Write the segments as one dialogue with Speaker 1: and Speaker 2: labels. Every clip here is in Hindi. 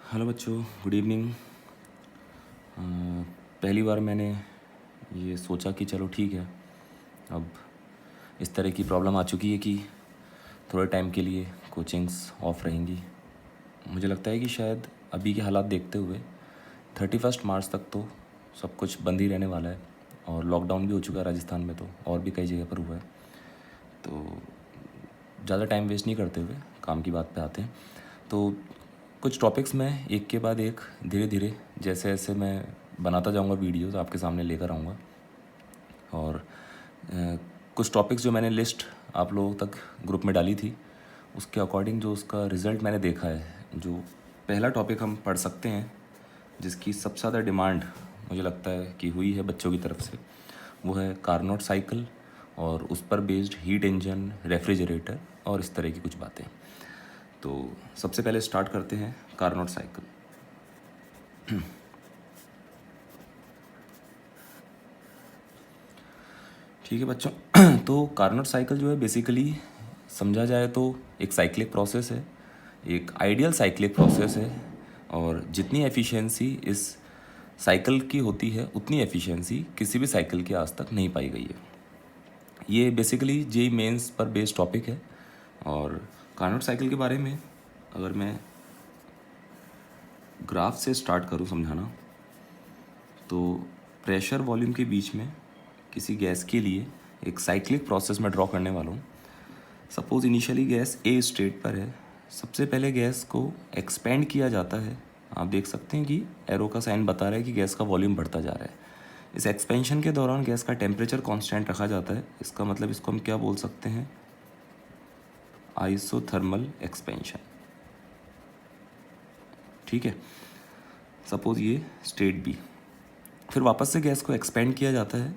Speaker 1: हेलो बच्चों, गुड इवनिंग। पहली बार मैंने ये सोचा कि चलो ठीक है, अब इस तरह की प्रॉब्लम आ चुकी है कि थोड़े टाइम के लिए कोचिंग्स ऑफ रहेंगी। मुझे लगता है कि शायद अभी के हालात देखते हुए 31 मार्च तक तो सब कुछ बंद ही रहने वाला है, और लॉकडाउन भी हो चुका है राजस्थान में, तो और भी कई जगह पर हुआ है। तो ज़्यादा टाइम वेस्ट नहीं करते हुए काम की बात पे आते हैं। तो कुछ टॉपिक्स मैं एक के बाद एक धीरे धीरे जैसे जैसे मैं बनाता जाऊंगा वीडियोस आपके सामने लेकर आऊँगा। और कुछ टॉपिक्स जो मैंने लिस्ट आप लोगों तक ग्रुप में डाली थी, उसके अकॉर्डिंग जो उसका रिज़ल्ट मैंने देखा है, जो पहला टॉपिक हम पढ़ सकते हैं जिसकी सबसे ज़्यादा डिमांड मुझे लगता है कि हुई है बच्चों की तरफ से, वो है कार्नोट साइकिल और उस पर बेस्ड हीट इंजन, रेफ्रिजरेटर और इस तरह की कुछ बातें। तो सबसे पहले स्टार्ट करते हैं कार्नोट साइकिल। ठीक है बच्चों, तो कार्नोट साइकिल जो है बेसिकली समझा जाए तो एक साइक्लिक प्रोसेस है, एक आइडियल साइक्लिक प्रोसेस है। और जितनी एफिशिएंसी इस साइकिल की होती है उतनी एफिशिएंसी किसी भी साइकिल की आज तक नहीं पाई गई है। ये बेसिकली जेईई मेंस पर बेस्ड टॉपिक है। और कार्नोट साइकिल के बारे में अगर मैं ग्राफ से स्टार्ट करूँ समझाना, तो प्रेशर वॉल्यूम के बीच में किसी गैस के लिए एक साइक्लिक प्रोसेस में ड्रॉ करने वाला हूँ। सपोज इनिशियली गैस ए स्टेट पर है, सबसे पहले गैस को एक्सपेंड किया जाता है। आप देख सकते हैं कि एरो का साइन बता रहा है कि गैस का वॉल्यूम बढ़ता जा रहा है। इस एक्सपेंशन के दौरान गैस का टेम्परेचर कांस्टेंट रखा जाता है। इसका मतलब इसको हम क्या बोल सकते हैं, आइसोथर्मल एक्सपेंशन। ठीक है, सपोज ये स्टेट बी, फिर वापस से गैस को एक्सपेंड किया जाता है।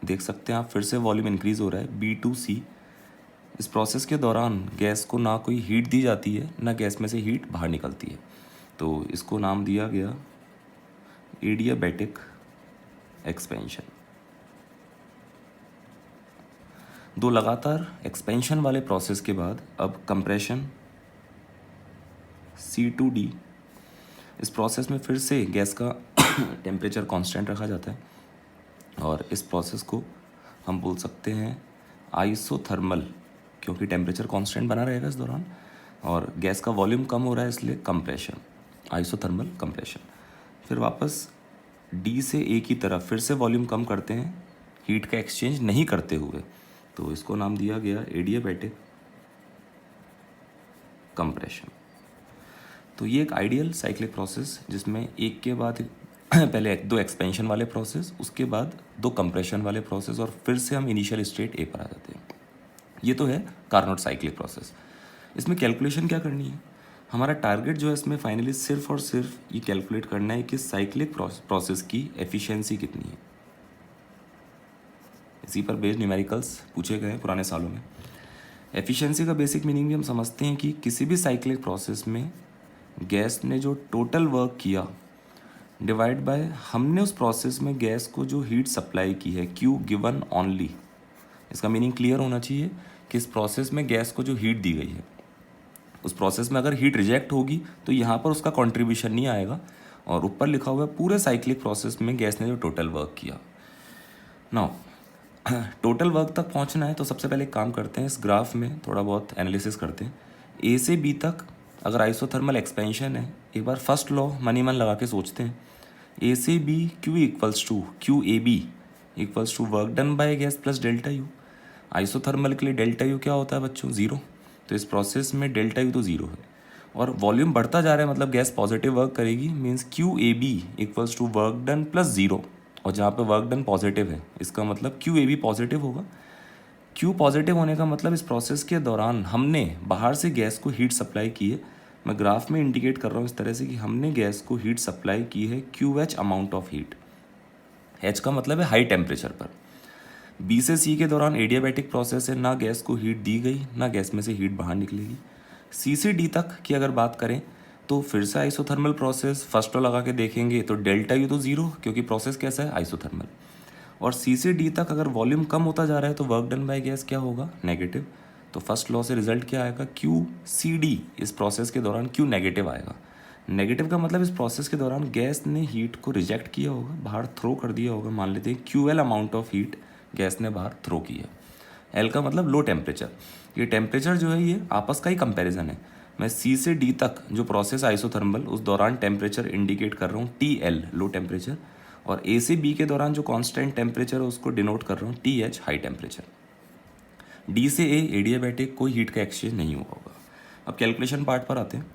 Speaker 1: देख सकते हैं आप, फिर से वॉल्यूम इंक्रीज हो रहा है बी टू सी। इस प्रोसेस के दौरान गैस को ना कोई हीट दी जाती है, ना गैस में से हीट बाहर निकलती है। तो इसको नाम दिया गया एडियाबैटिक एक्सपेंशन। दो लगातार एक्सपेंशन वाले प्रोसेस के बाद अब कंप्रेशन C2D। इस प्रोसेस में फिर से गैस का टेम्परेचर कांस्टेंट रखा जाता है, और इस प्रोसेस को हम बोल सकते हैं आइसोथर्मल, क्योंकि टेम्परेचर कांस्टेंट बना रहेगा इस दौरान और गैस का वॉल्यूम कम हो रहा है, इसलिए कंप्रेशन, आइसोथर्मल कंप्रेशन। फिर वापस डी से ए की तरफ फिर से वॉल्यूम कम करते हैं, हीट का एक्सचेंज नहीं करते हुए, तो इसको नाम दिया गया एडियाबैटिक कंप्रेशन। तो ये एक आइडियल साइक्लिक प्रोसेस जिसमें एक के बाद पहले दो एक्सपेंशन वाले प्रोसेस, उसके बाद दो कंप्रेशन वाले प्रोसेस, और फिर से हम इनिशियल स्टेट ए पर आ जाते हैं। ये तो है कार्नोट साइक्लिक प्रोसेस। इसमें कैलकुलेशन क्या करनी है, हमारा टारगेट जो है इसमें फाइनली सिर्फ और सिर्फ ये कैलकुलेट करना है कि साइक्लिक प्रोसेस की एफिशिएंसी कितनी है। इसी पर बेस्ड न्यूमेरिकल्स पूछे गए हैं पुराने सालों में। एफिशिएंसी का बेसिक मीनिंग भी हम समझते हैं कि किसी भी साइक्लिक प्रोसेस में गैस ने जो टोटल वर्क किया डिवाइड बाय हमने उस प्रोसेस में गैस को जो हीट सप्लाई की है, क्यू गिवन ओनली। इसका मीनिंग क्लियर होना चाहिए कि इस प्रोसेस में गैस को जो हीट दी गई है, उस प्रोसेस में अगर हीट रिजेक्ट होगी तो यहाँ पर उसका कंट्रीब्यूशन नहीं आएगा, और ऊपर लिखा हुआ है पूरे साइक्लिक प्रोसेस में गैस ने जो टोटल वर्क किया। नाउ टोटल वर्क तक पहुँचना है तो सबसे पहले एक काम करते हैं, इस ग्राफ में थोड़ा बहुत एनालिसिस करते हैं। ए से बी तक अगर आइसोथर्मल एक्सपेंशन है, एक बार फर्स्ट लॉ मनी मन लगा के सोचते हैं। ए से B Q equals to Q A B equals to work done by gas plus delta U. Isothermal के लिए डेल्टा यू क्या होता है बच्चों, जीरो। तो इस प्रोसेस में डेल्टा यू तो जीरो है, और वॉल्यूम बढ़ता जा रहा है, मतलब गैस पॉजिटिव वर्क करेगी, means Q A B equals to work done plus zero. और जहाँ पे वर्क डन पॉजिटिव है, इसका मतलब क्यू ए बी पॉजिटिव होगा। क्यू पॉजिटिव होने का मतलब इस प्रोसेस के दौरान हमने बाहर से गैस को हीट सप्लाई की है। मैं ग्राफ में इंडिकेट कर रहा हूँ इस तरह से कि हमने गैस को हीट सप्लाई की है Q H amount of heat. H का मतलब है हाई टेम्परेचर पर। बी से सी के दौरान एडियाबैटिक प्रोसेस है, ना गैस को हीट दी गई ना गैस में से हीट बाहर निकलेगी। सी से डी तक की अगर बात करें तो फिर से आइसोथर्मल प्रोसेस, फर्स्ट लॉ लगा के देखेंगे तो डेल्टा यू तो जीरो, क्योंकि प्रोसेस कैसा है, आइसोथर्मल। और सी से डी तक अगर वॉल्यूम कम होता जा रहा है तो वर्क डन बाय गैस क्या होगा, नेगेटिव। तो फर्स्ट लॉ से रिजल्ट क्या आएगा, क्यू सी डी, इस प्रोसेस के दौरान क्यू नेगेटिव आएगा। नेगेटिव का मतलब इस प्रोसेस के दौरान गैस ने हीट को रिजेक्ट किया होगा, बाहर थ्रो कर दिया होगा। मान लेते हैं QL amount of heat gas ने बाहर थ्रो की है। एल का मतलब लो टेम्परेचर। ये टेम्परेचर जो है ये आपस का ही कंपैरिजन है। मैं C से D तक जो प्रोसेस आइसोथर्मल उस दौरान टेम्परेचर इंडिकेट कर रहा हूँ TL लो टेम्परेचर, और A से B के दौरान जो कांस्टेंट टेम्परेचर है उसको डिनोट कर रहा हूँ TH हाई टेम्परेचर। D से A एडियाबैटिक कोई हीट का एक्सचेंज नहीं हुआ होगा। अब कैलकुलेशन पार्ट पर आते हैं।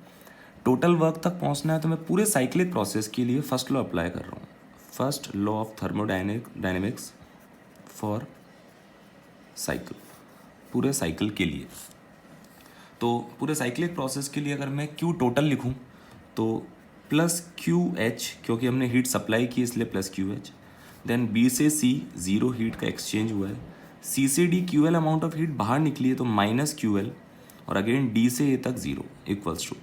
Speaker 1: टोटल वर्क तक पहुंचना है तो मैं पूरे साइक्लिक प्रोसेस के लिए फर्स्ट लॉ अप्लाई कर रहा हूँ। First law of thermodynamics for cycle, पूरे साइकिल के लिए। तो पूरे साइक्लिक प्रोसेस के लिए अगर मैं Q टोटल लिखूँ तो प्लस QH, क्योंकि हमने हीट सप्लाई की इसलिए प्लस QH। देन B से C ज़ीरो हीट का एक्सचेंज हुआ है। C से D QL amount of heat बाहर निकली है तो माइनस QL, और अगेन D से A तक zero equals to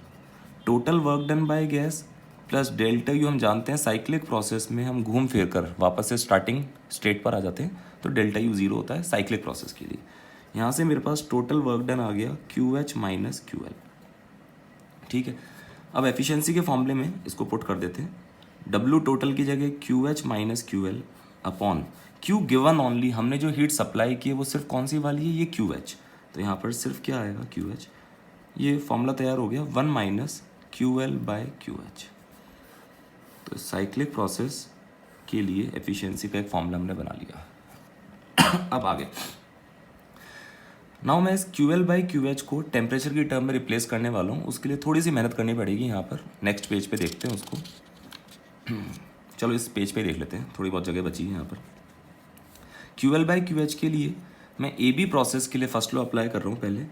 Speaker 1: total work done by gas plus delta U. हम जानते हैं साइक्लिक प्रोसेस में हम घूम फिर कर वापस से स्टार्टिंग स्टेट पर आ जाते हैं, तो डेल्टा यू ज़ीरो होता है साइक्लिक प्रोसेस के लिए। यहाँ से मेरे पास टोटल वर्क डन आ गया QH माइनस QL। ठीक है, अब एफिशिएंसी के फॉर्मूले में इसको पुट कर देते हैं। W टोटल की जगह QH minus QL upon Q given only. हमने जो हीट सप्लाई की है वो सिर्फ कौन सी वाली है, ये QH। तो यहाँ पर सिर्फ क्या आएगा QH। ये फॉर्मूला तैयार हो गया 1 माइनस QL बाय QH। तो साइक्लिक प्रोसेस के लिए एफिशिएंसी का एक फॉर्मूला हमने बना लिया। अब आगे नाउ मैं इस QL बाई QH को टेम्परेचर की टर्म में रिप्लेस करने वाला हूँ। उसके लिए थोड़ी सी मेहनत करनी पड़ेगी। यहाँ पर नेक्स्ट पेज पे देखते हैं उसको। चलो इस पेज पे देख लेते हैं, थोड़ी बहुत जगह बची है यहाँ पर। QL बाई QH के लिए मैं AB प्रोसेस के लिए फर्स्ट लॉ अप्लाई कर रहा हूँ पहले।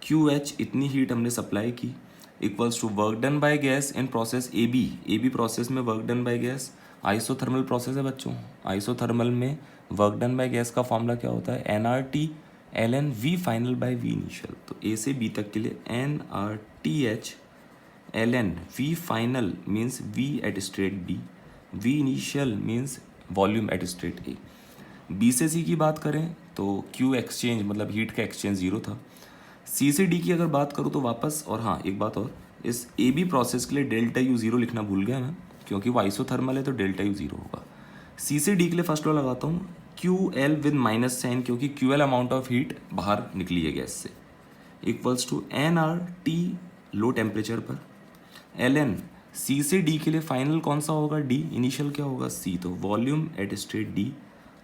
Speaker 1: QH इतनी हीट हमने सप्लाई की equals to work done by gas in process AB process में work done by gas isothermal process है बच्चों। आइसोथर्मल में वर्क डन बाय गैस का फॉर्मूला क्या होता है, NRT ln V final by V initial. तो A से B तक के लिए NRTH ln V final means V at state B, V initial means volume at state A। B से C की बात करें तो Q एक्सचेंज मतलब हीट का एक्सचेंज ज़ीरो था। C से D की अगर बात करूँ तो वापस, और हाँ एक बात और, इस AB प्रोसेस के लिए डेल्टा यू ज़ीरो लिखना भूल गया मैं, क्योंकि वो आइसोथर्मल है तो डेल्टा यू ज़ीरो होगा। C से D के लिए फर्स्ट लॉ लगाता हूँ QL विद माइनस साइन, क्योंकि QL अमाउंट ऑफ हीट बाहर निकली है गैस से, equals to NRT low temperature पर ln C से D के लिए फाइनल कौन सा होगा, D इनिशियल क्या होगा C, तो volume at state D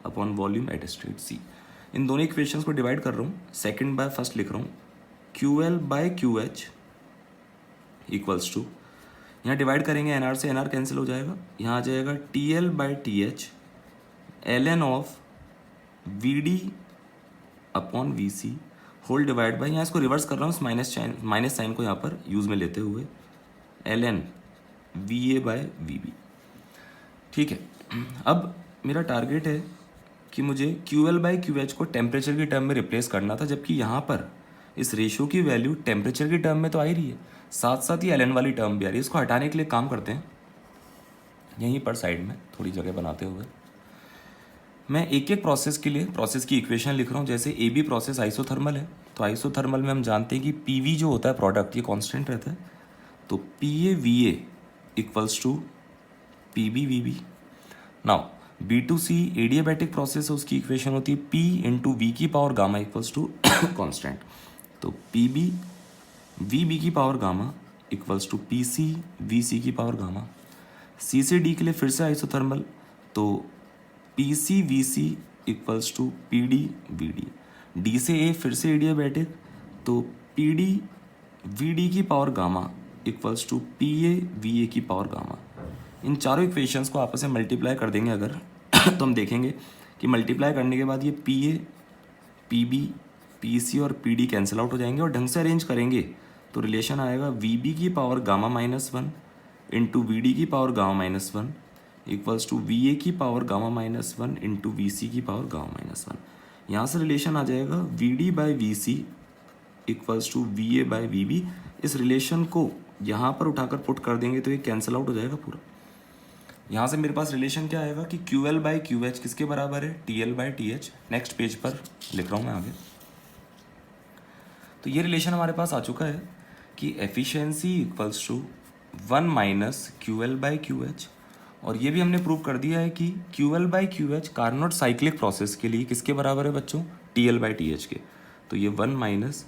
Speaker 1: upon volume at state C। इन दोनों इक्वेशंस को डिवाइड कर रहा हूँ, सेकंड बाय फर्स्ट लिख रहा हूँ। QL by QH equals to, यहाँ डिवाइड करेंगे NR से NR कैंसिल हो जाएगा, यहाँ आ जाएगा TL by TH ln of VD upon VC whole divide by, यहाँ इसको रिवर्स कर रहा हूँ माइनस साइन को यहाँ पर यूज़ में लेते हुए, ln VA बाय VB। ठीक है, अब मेरा टारगेट है कि मुझे QL बाई QH को टेम्परेचर की टर्म में रिप्लेस करना था, जबकि यहाँ पर इस रेशियो की वैल्यू टेम्परेचर की टर्म में तो आ ही रही है, साथ साथ ही ln वाली टर्म भी आ रही है। इसको हटाने के लिए काम करते हैं, यहीं पर साइड में थोड़ी जगह बनाते हुए मैं एक एक प्रोसेस के लिए प्रोसेस की इक्वेशन लिख रहा हूँ। जैसे AB प्रोसेस आइसोथर्मल है, तो आइसोथर्मल में हम जानते हैं कि PV जो होता है प्रोडक्ट, ये कांस्टेंट रहता है, तो PA VA equals to PB VB। Now B2C adiabatic process है, उसकी इक्वेशन होती है P इंटू V की power gamma equals to constant, तो PB VB की power gamma equals to PC VC की पावर गामा। C से D के लिए फिर से आइसोथर्मल, तो PC VC equals to PD VD। D से A फिर से एडियाबैटिक, तो PD VD की power gamma equals to PA VA की पावर गामा। इन चारों इक्वेशंस को आपस में मल्टीप्लाई कर देंगे अगर तो हम देखेंगे कि मल्टीप्लाई करने के बाद ये PA PB PC और PD कैंसिल आउट हो जाएंगे, और ढंग से अरेंज करेंगे तो रिलेशन आएगा VB की power gamma minus one into VD की power gamma minus one equals to VA की power gamma minus one into VC की पावर गामा माइनस वन। यहाँ से रिलेशन आ जाएगा VD by VC equals to VA by VB। इस रिलेशन को यहाँ पर उठाकर पुट कर देंगे तो ये कैंसिल आउट हो जाएगा पूरा। यहाँ से मेरे पास रिलेशन क्या आएगा कि QL बाई QH किसके बराबर है, TL by TH। Next page पर लिख रहा हूँ मैं आगे। तो ये रिलेशन हमारे पास आ चुका है कि efficiency equals to 1 minus Q L by Q H, और ये भी हमने प्रूव कर दिया है कि Q L by Q H Carnot cyclic process के लिए किसके बराबर है बच्चों, T L by T H के। तो ये 1 minus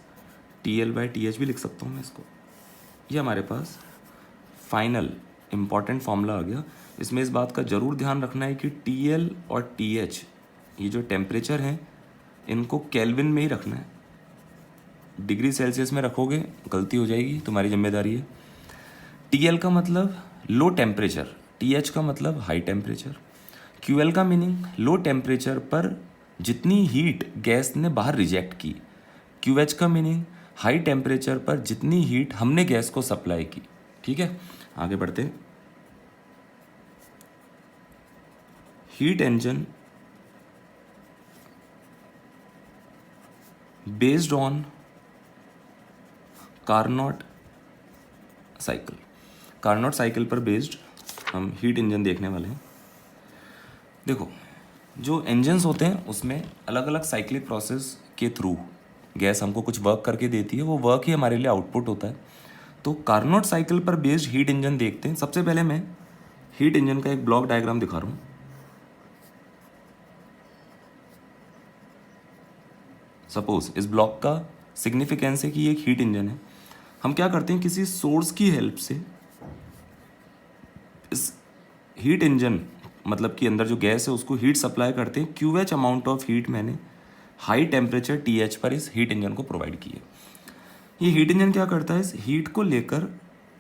Speaker 1: T L by T H भी लिख सकता हूँ मैं इसको। ये हमारे पास फाइनल इम्पॉर्टेंट फॉर्मूला आ गया। इसमें इस बात का ज़रूर ध्यान रखना है कि टी एल और टी एच ये जो टेम्परेचर हैं इनको केल्विन में ही रखना है। डिग्री सेल्सियस में रखोगे गलती हो जाएगी, तुम्हारी जिम्मेदारी है। टी एल का मतलब लो टेम्परेचर, टी एच का मतलब हाई टेम्परेचर। क्यू एल का मीनिंग लो टेम्परेचर पर जितनी हीट गैस ने बाहर रिजेक्ट की। क्यू एच का मीनिंग हाई टेम्परेचर पर जितनी हीट हमने गैस को सप्लाई की। ठीक है, आगे बढ़ते हैं। Heat engine based on Carnot cycle. Carnot cycle पर बेस्ड हम हीट इंजन देखने वाले हैं। देखो, जो इंजन्स होते हैं उसमें अलग अलग साइक्लिक प्रोसेस के थ्रू गैस हमको कुछ वर्क करके देती है, वो वर्क ही हमारे लिए आउटपुट होता है। तो कार्नोट साइकिल पर बेस्ड हीट इंजन देखते हैं। सबसे पहले मैं हीट इंजन का एक ब्लॉक डायग्राम दिखा रहा हूँ। सपोज इस ब्लॉक का सिग्निफिकेंस है कि ये एक हीट इंजन है। हम क्या करते हैं, किसी सोर्स की हेल्प से इस हीट इंजन मतलब कि अंदर जो गैस है उसको हीट सप्लाई करते हैं। Q H amount of heat मैंने हाई टेम्परेचर टी एच पर इस हीट इंजन को प्रोवाइड की है। ये हीट इंजन क्या करता है, इस हीट को लेकर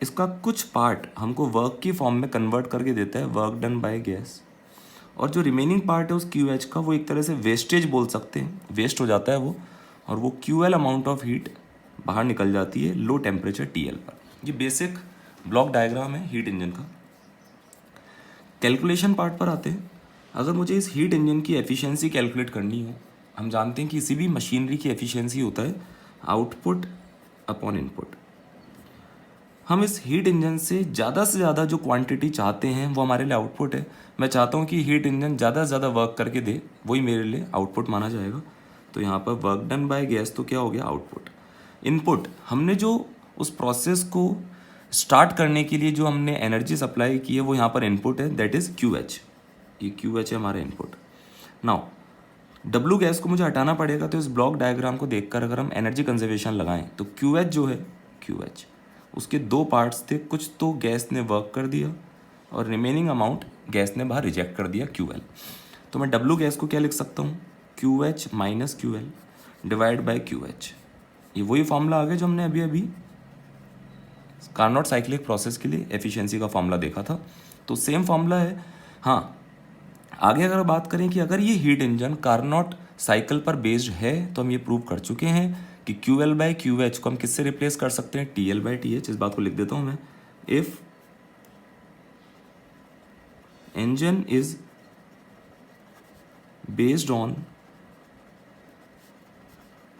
Speaker 1: इसका कुछ पार्ट हमको वर्क की फॉर्म में कन्वर्ट करके देता है, वर्क डन बाय गैस। और जो रिमेनिंग पार्ट है उस क्यू एच का, वो एक तरह से वेस्टेज बोल सकते हैं, वेस्ट हो जाता है वो, और वो Q L amount of heat बाहर निकल जाती है लो टेम्परेचर टी एल पर। ये बेसिक ब्लॉक डायग्राम है हीट इंजन का। कैलकुलेशन पार्ट पर आते हैं। अगर मुझे इस हीट इंजन की एफिशिएंसी कैलकुलेट करनी हो, हम जानते हैं कि किसी भी मशीनरी की एफिशिएंसी होता है आउटपुट अपॉन इनपुट। हम इस हीट इंजन से ज़्यादा जो क्वांटिटी चाहते हैं वो हमारे लिए आउटपुट है। मैं चाहता हूँ कि हीट इंजन ज़्यादा से ज़्यादा वर्क करके दे, वही मेरे लिए आउटपुट माना जाएगा। तो यहाँ पर वर्क डन बाय गैस तो क्या हो गया, आउटपुट। इनपुट, हमने जो उस प्रोसेस को स्टार्ट करने के लिए जो हमने एनर्जी सप्लाई की है वो यहाँ पर इनपुट है, दैट इज़ क्यू एच। ये क्यू एच है हमारा इनपुट। नाउ डब्ल्यू गैस को मुझे हटाना पड़ेगा, तो इस ब्लॉक डायग्राम को देखकर अगर हम एनर्जी कंजर्वेशन लगाएं तो क्यू एच जो है, क्यू एच उसके दो पार्ट्स थे, कुछ तो गैस ने वर्क कर दिया और रिमेनिंग अमाउंट गैस ने बाहर रिजेक्ट कर दिया, क्यू एल। तो मैं डब्ल्यू गैस को क्या लिख सकता हूँ, Q H minus Q L divide by Q H. ये वही फॉर्मूला आ गया जो हमने अभी कार्नोट साइक्लिक प्रोसेस के लिए एफिशिएंसी का फॉर्मूला देखा था। तो सेम फॉर्मूला है। हाँ, आगे अगर बात करें कि अगर ये हीट इंजन कार्नोट साइकिल पर बेस्ड है तो हम ये प्रूव कर चुके हैं कि Q L by Q H को हम किससे रिप्लेस कर सकते हैं, T L by T H. इस बात को लिख देता हूं मैं। If engine is based on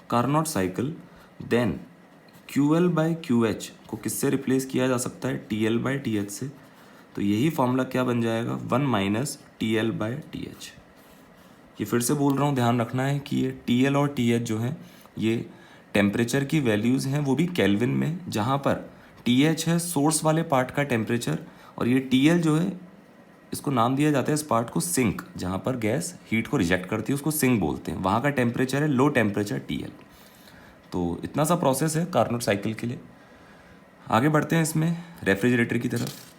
Speaker 1: Carnot cycle then Q L by Q H को किससे रिप्लेस किया जा सकता है, T L by T H से। तो यही फॉर्मूला क्या बन जाएगा, 1 minus T L by T H. ये फिर से बोल रहा हूँ, ध्यान रखना है कि ये टी एल और टी एच जो है ये टेम्परेचर की वैल्यूज़ हैं, वो भी केल्विन में, जहाँ पर टी एच है सोर्स वाले पार्ट का टेम्परेचर, और ये टी एल जो है इसको नाम दिया जाता है इस पार्ट को सिंक, जहाँ पर गैस हीट को रिजेक्ट करती है उसको सिंक बोलते हैं, वहाँ का टेम्परेचर है लो टेम्परेचर टी एल। तो इतना सा प्रोसेस है कार्नोट साइकिल के लिए। आगे बढ़ते हैं इसमें रेफ्रिजरेटर की तरफ।